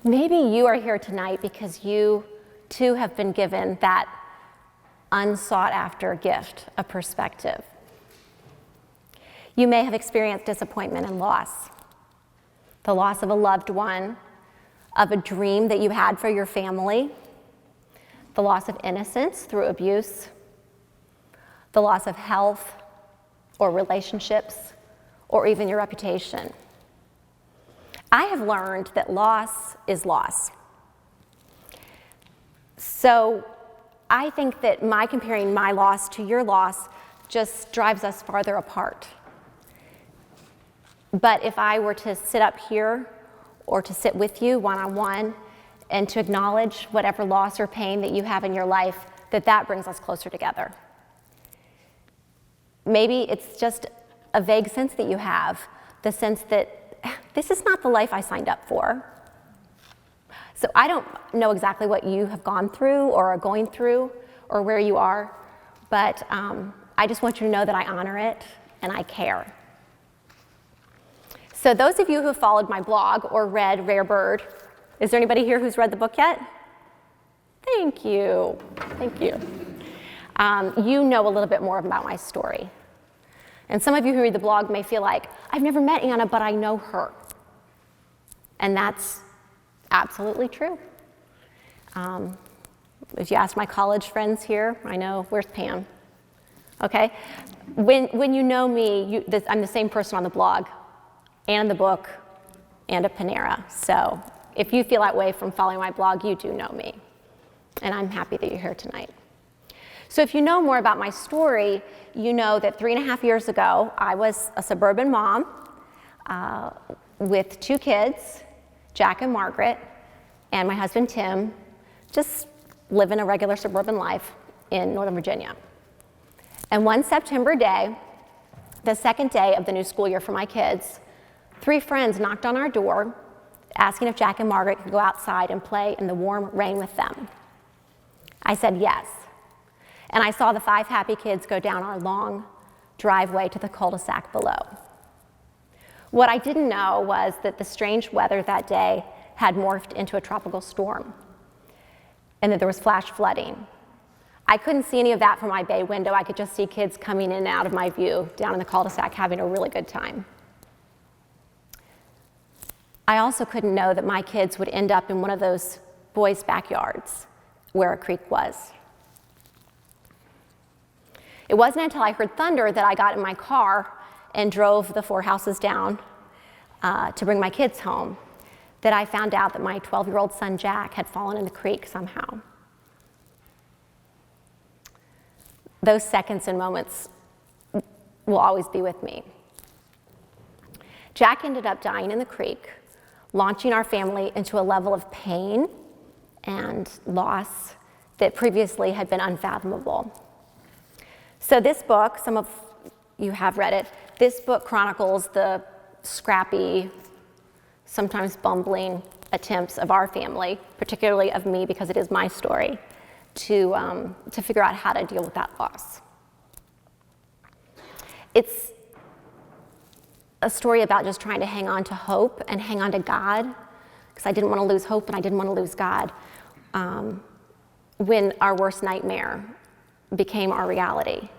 Maybe you are here tonight because you too have been given that unsought after gift of perspective. You may have experienced disappointment and loss, the loss of a loved one, of a dream that you had for your family, the loss of innocence through abuse, the loss of health or relationships, or even your reputation. I have learned that loss is loss. So I think that comparing my loss to your loss just drives us farther apart. But if I were to sit up here or to sit with you one-on-one and to acknowledge whatever loss or pain that you have in your life, that brings us closer together. Maybe it's just a vague sense that you have, the sense that this is not the life I signed up for. So I don't know exactly what you have gone through or are going through or where you are, but I just want you to know that I honor it and I care. So those of you who followed my blog or read Rare Bird, is there anybody here who's read the book yet? Thank you. Thank you. You know a little bit more about my story. And some of you who read the blog may feel like, I've never met Anna, but I know her. And that's absolutely true. If you ask my college friends here, I know, where's Pam? Okay? When you know me, I'm the same person on the blog and the book and at Panera. So if you feel that way from following my blog, you do know me. And I'm happy that you're here tonight. So if you know more about my story, you know that 3.5 years ago, I was a suburban mom with 2 kids, Jack and Margaret, and my husband Tim, just living a regular suburban life in Northern Virginia. And one September day, the second day of the new school year for my kids, 3 friends knocked on our door asking if Jack and Margaret could go outside and play in the warm rain with them. I said yes. And I saw the 5 happy kids go down our long driveway to the cul-de-sac below. What I didn't know was that the strange weather that day had morphed into a tropical storm, and that there was flash flooding. I couldn't see any of that from my bay window. I could just see kids coming in and out of my view down in the cul-de-sac having a really good time. I also couldn't know that my kids would end up in one of those boys' backyards where a creek was. It wasn't until I heard thunder that I got in my car and drove the 4 houses down to bring my kids home that I found out that my 12-year-old son Jack had fallen in the creek somehow. Those seconds and moments will always be with me. Jack ended up dying in the creek, launching our family into a level of pain and loss that previously had been unfathomable. So this book, some of you have read it, this book chronicles the scrappy, sometimes bumbling attempts of our family, particularly of me because it is my story, to figure out how to deal with that loss. It's a story about just trying to hang on to hope and hang on to God, because I didn't want to lose hope and I didn't want to lose God when our worst nightmare became our reality.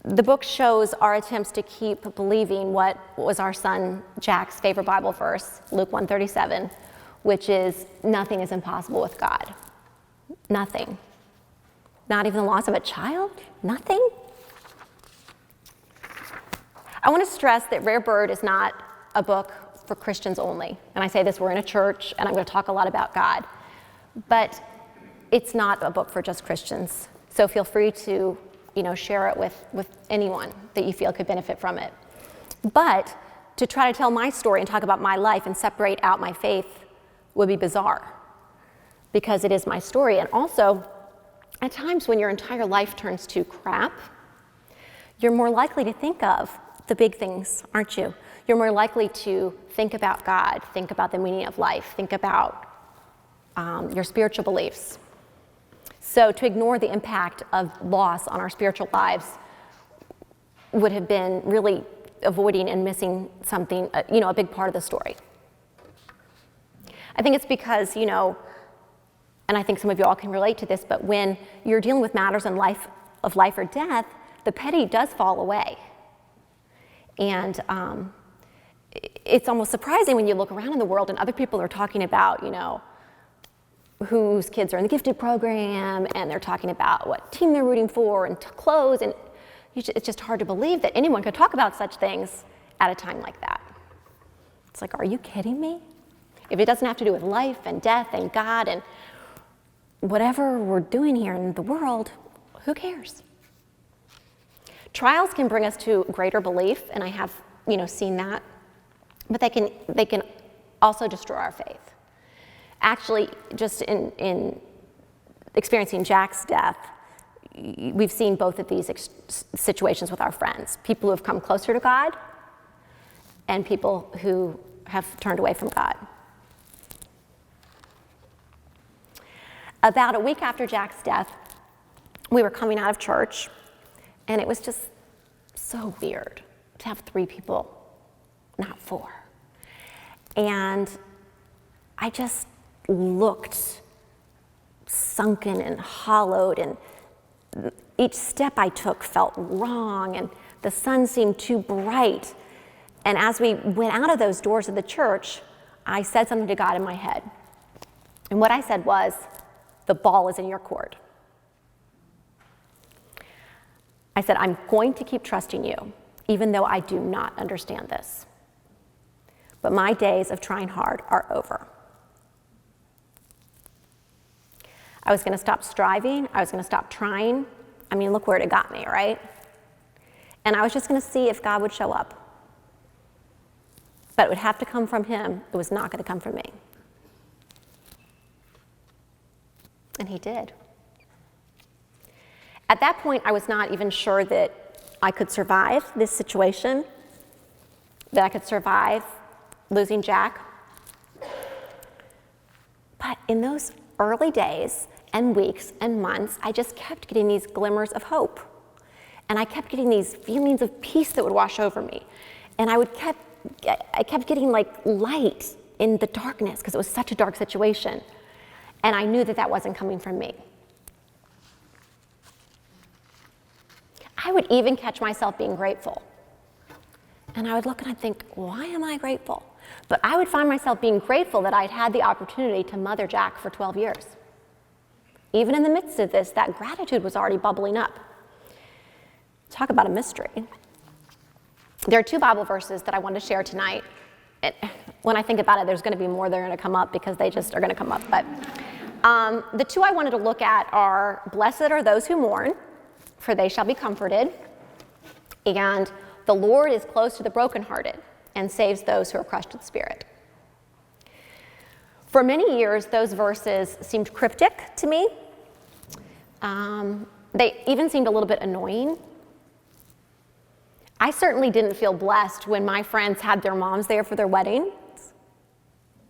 The book shows our attempts to keep believing what was our son Jack's favorite Bible verse, Luke 1:37, which is, nothing is impossible with God. Nothing. Not even the loss of a child? Nothing? I want to stress that Rare Bird is not a book for Christians only. And I say this, we're in a church, and I'm going to talk a lot about God. But it's not a book for just Christians. So feel free to, share it with anyone that you feel could benefit from it. But to try to tell my story and talk about my life and separate out my faith would be bizarre, because it is my story. And also, at times when your entire life turns to crap, you're more likely to think of the big things, aren't you? You're more likely to think about God, think about the meaning of life, think about your spiritual beliefs. So to ignore the impact of loss on our spiritual lives would have been really avoiding and missing something, a big part of the story. I think it's because, and I think some of you all can relate to this, but when you're dealing with matters of life or death, the petty does fall away. And it's almost surprising when you look around in the world and other people are talking about, whose kids are in the gifted program, and they're talking about what team they're rooting for and clothes, and it's just hard to believe that anyone could talk about such things at a time like that. It's like, are you kidding me? If it doesn't have to do with life and death and God and whatever we're doing here in the world, who cares? Trials can bring us to greater belief, and I have, seen that, but they can also destroy our faith. Actually, just in experiencing Jack's death, we've seen both of these situations with our friends. People who have come closer to God and people who have turned away from God. About a week after Jack's death, we were coming out of church, and it was just so weird to have 3 people, not 4. And I just looked sunken and hollowed, and each step I took felt wrong, and the sun seemed too bright. And as we went out of those doors of the church, I said something to God in my head. And what I said was, the ball is in your court. I said, I'm going to keep trusting you, even though I do not understand this. But my days of trying hard are over. I was going to stop striving. I was going to stop trying. I mean, look where it got me, right? And I was just going to see if God would show up. But it would have to come from him. It was not going to come from me. And he did. At that point, I was not even sure that I could survive this situation, that I could survive losing Jack. But in those early days and weeks and months, I just kept getting these glimmers of hope. And I kept getting these feelings of peace that would wash over me. And I kept getting like light in the darkness because it was such a dark situation. And I knew that that wasn't coming from me. I would even catch myself being grateful. And I would look and I'd think, why am I grateful? But I would find myself being grateful that I'd had the opportunity to mother Jack for 12 years. Even in the midst of this, that gratitude was already bubbling up. Talk about a mystery. There are 2 Bible verses that I want to share tonight. When I think about it, there's going to be more that are going to come up because they just are going to come up. But the 2 I wanted to look at are, blessed are those who mourn, for they shall be comforted, and the Lord is close to the brokenhearted and saves those who are crushed in spirit. For many years, those verses seemed cryptic to me. They even seemed a little bit annoying. I certainly didn't feel blessed when my friends had their moms there for their weddings.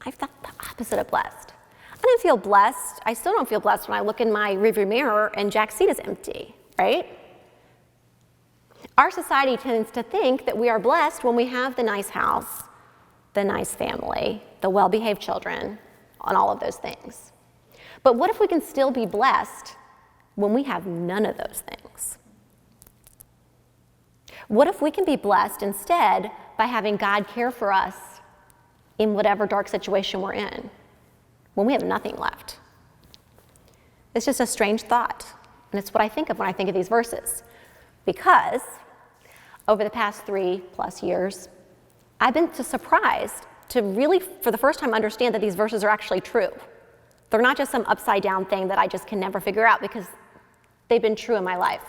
I felt the opposite of blessed. I didn't feel blessed. I still don't feel blessed when I look in my rearview mirror and Jack's seat is empty, right? Our society tends to think that we are blessed when we have the nice house, the nice family, the well-behaved children, and all of those things. But what if we can still be blessed when we have none of those things? What if we can be blessed instead by having God care for us in whatever dark situation we're in, when we have nothing left? It's just a strange thought, and it's what I think of when I think of these verses. Because over the past 3+ years, I've been surprised to really, for the first time, understand that these verses are actually true. They're not just some upside down thing that I just can never figure out, because they've been true in my life.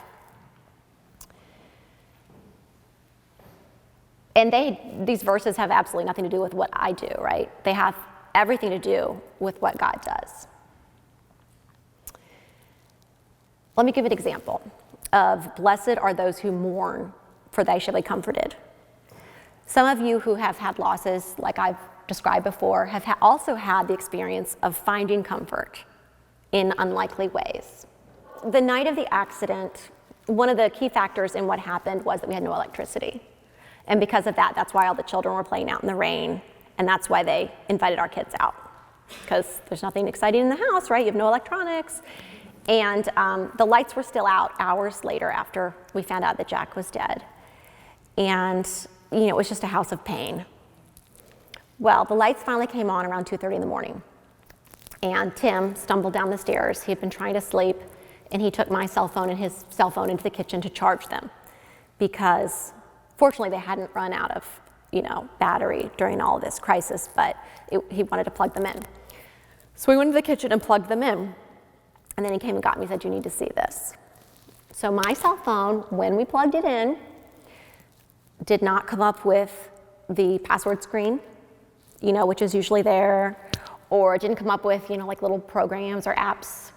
And these verses have absolutely nothing to do with what I do, right? They have everything to do with what God does. Let me give an example of blessed are those who mourn, for they shall be comforted. Some of you who have had losses, like I've described before, have also had the experience of finding comfort in unlikely ways. The night of the accident, one of the key factors in what happened was that we had no electricity. And because of that, that's why all the children were playing out in the rain, and that's why they invited our kids out. because there's nothing exciting in the house, right? You have no electronics. And the lights were still out hours later after we found out that Jack was dead. And, it was just a house of pain. Well, the lights finally came on around 2:30 in the morning. And Tim stumbled down the stairs. He had been trying to sleep, and he took my cell phone and his cell phone into the kitchen to charge them, because fortunately they hadn't run out of, battery during all of this crisis, but he wanted to plug them in. So we went into the kitchen and plugged them in, and then he came and got me and said, "You need to see this." So my cell phone, when we plugged it in, did not come up with the password screen, which is usually there, or it didn't come up with, like little programs or apps.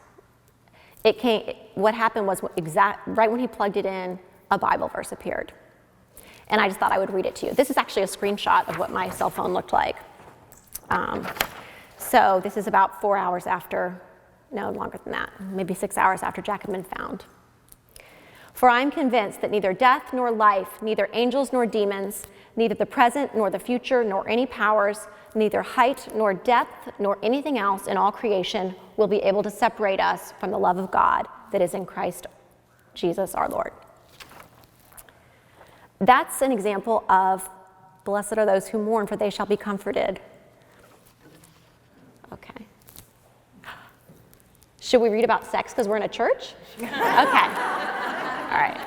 What happened was right when he plugged it in, a Bible verse appeared. And I just thought I would read it to you. This is actually a screenshot of what my cell phone looked like. So this is about 4 hours after, no, longer than that, maybe 6 hours after Jack had been found. "For I am convinced that neither death nor life, neither angels nor demons, neither the present nor the future, nor any powers, neither height nor depth, nor anything else in all creation will be able to separate us from the love of God that is in Christ Jesus our Lord." That's an example of "Blessed are those who mourn, for they shall be comforted." Okay. Should we read about sex because we're in a church? Okay. All right.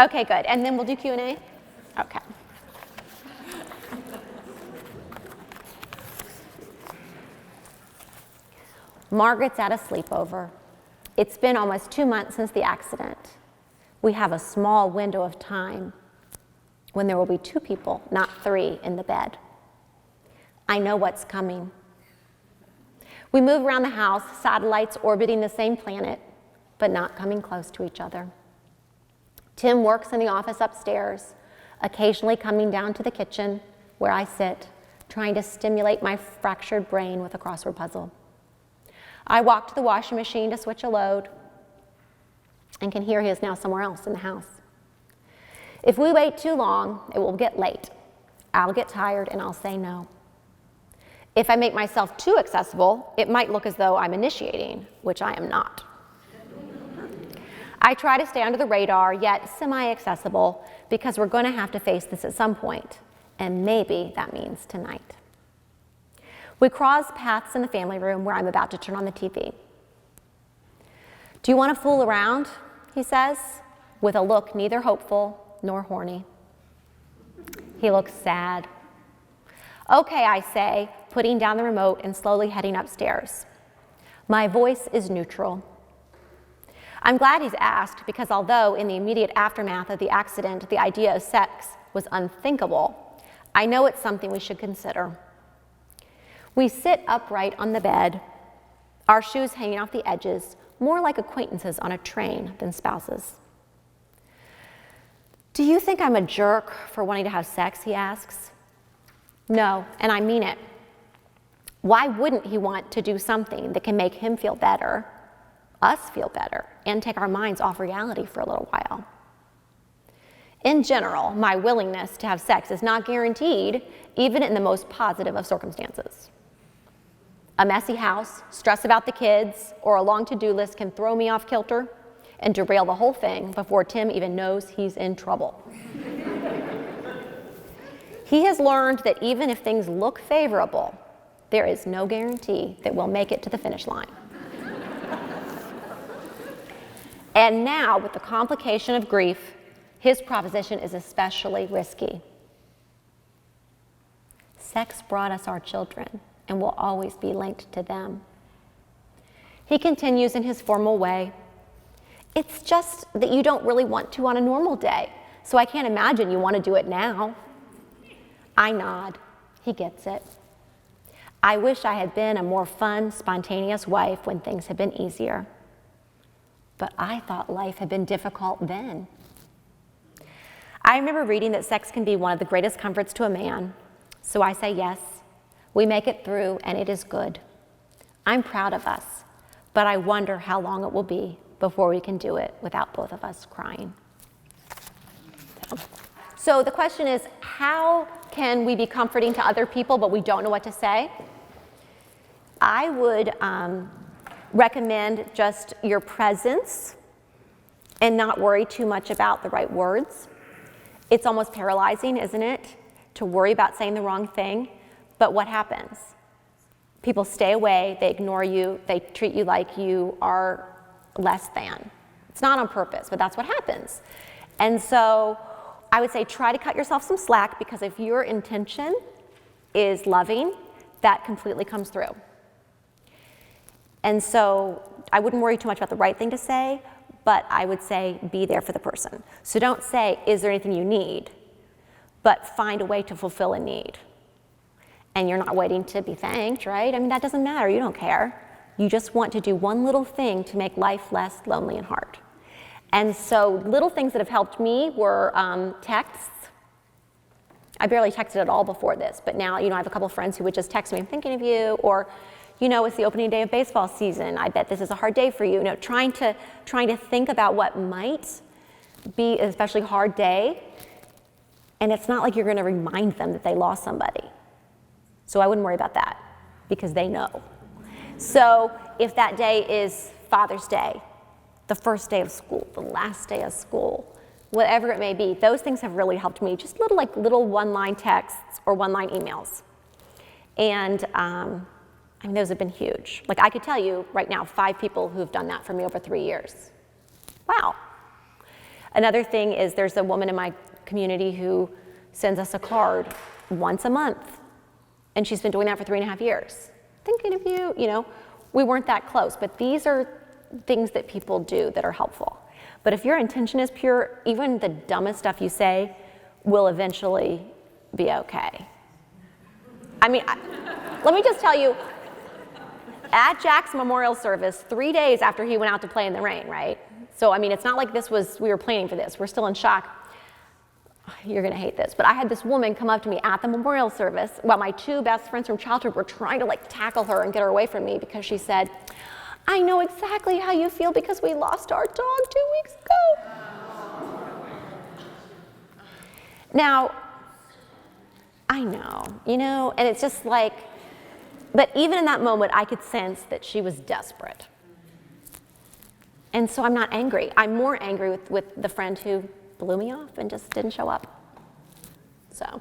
Okay, good. And then we'll do Q&A? Okay. Margaret's at a sleepover. It's been almost 2 months since the accident. We have a small window of time when there will be 2 people, not 3, in the bed. I know what's coming. We move around the house, satellites orbiting the same planet, but not coming close to each other. Tim works in the office upstairs, occasionally coming down to the kitchen where I sit, trying to stimulate my fractured brain with a crossword puzzle. I walk to the washing machine to switch a load and can hear he is now somewhere else in the house. If we wait too long, it will get late. I'll get tired and I'll say no. If I make myself too accessible, it might look as though I'm initiating, which I am not. I try to stay under the radar, yet semi-accessible, because we're going to have to face this at some point, and maybe that means tonight. We cross paths in the family room where I'm about to turn on the TV. "Do you want to fool around?" he says, with a look neither hopeful nor horny. He looks sad. "Okay," I say, putting down the remote and slowly heading upstairs. My voice is neutral. I'm glad he's asked, because although in the immediate aftermath of the accident the idea of sex was unthinkable, I know it's something we should consider. We sit upright on the bed, our shoes hanging off the edges, more like acquaintances on a train than spouses. "Do you think I'm a jerk for wanting to have sex?" he asks. No, and I mean it. Why wouldn't he want to do something that can make him feel better, us feel better, and take our minds off reality for a little while? In general, my willingness to have sex is not guaranteed, even in the most positive of circumstances. A messy house, stress about the kids, or a long to-do list can throw me off kilter and derail the whole thing before Tim even knows he's in trouble. He has learned that even if things look favorable, there is no guarantee that we'll make it to the finish line. And now, with the complication of grief, his proposition is especially risky. Sex brought us our children and will always be linked to them. He continues in his formal way. "It's just that you don't really want to on a normal day, so I can't imagine you want to do it now." I nod. He gets it. I wish I had been a more fun, spontaneous wife when things had been easier. But I thought life had been difficult then. I remember reading that sex can be one of the greatest comforts to a man, so I say yes. We make it through, and it is good. I'm proud of us, but I wonder how long it will be before we can do it without both of us crying. So the question is, how can we be comforting to other people, but we don't know what to say? I would recommend just your presence and not worry too much about the right words. It's almost paralyzing, isn't it, to worry about saying the wrong thing? But what happens? People stay away, they ignore you, they treat you like you are less than. It's not on purpose, but that's what happens. And so I would say try to cut yourself some slack, because if your intention is loving, that completely comes through. And so I wouldn't worry too much about the right thing to say, but I would say be there for the person. So don't say, is there anything you need? But find a way to fulfill a need. And you're not waiting to be thanked, right? I mean, that doesn't matter, you don't care. You just want to do one little thing to make life less lonely and hard. And so little things that have helped me were texts. I barely texted at all before this, but now, I have a couple friends who would just text me, I'm thinking of you, or, it's the opening day of baseball season, I bet this is a hard day for you. Trying to think about what might be an especially hard day, and it's not like you're gonna remind them that they lost somebody. So I wouldn't worry about that, because they know. So if that day is Father's Day, the first day of school, the last day of school, whatever it may be, those things have really helped me. Just little one-line texts or one-line emails. And those have been huge. I could tell you right now 5 people who have done that for me over 3 years. Wow. Another thing is there's a woman in my community who sends us a card once a month. And she's been doing that for 3.5 years. Thinking of you, we weren't that close, but these are things that people do that are helpful. But if your intention is pure, even the dumbest stuff you say will eventually be okay. Let me just tell you, at Jack's memorial service, 3 days after he went out to play in the rain, right? So, it's not like we were planning for this. We're still in shock. You're gonna hate this, but I had this woman come up to me at the memorial service while my 2 best friends from childhood were trying to tackle her and get her away from me, because she said, I know exactly how you feel because we lost our dog 2 weeks ago. Now, I know, and it's just but even in that moment, I could sense that she was desperate. And so I'm not angry. I'm more angry with the friend who blew me off and just didn't show up. So.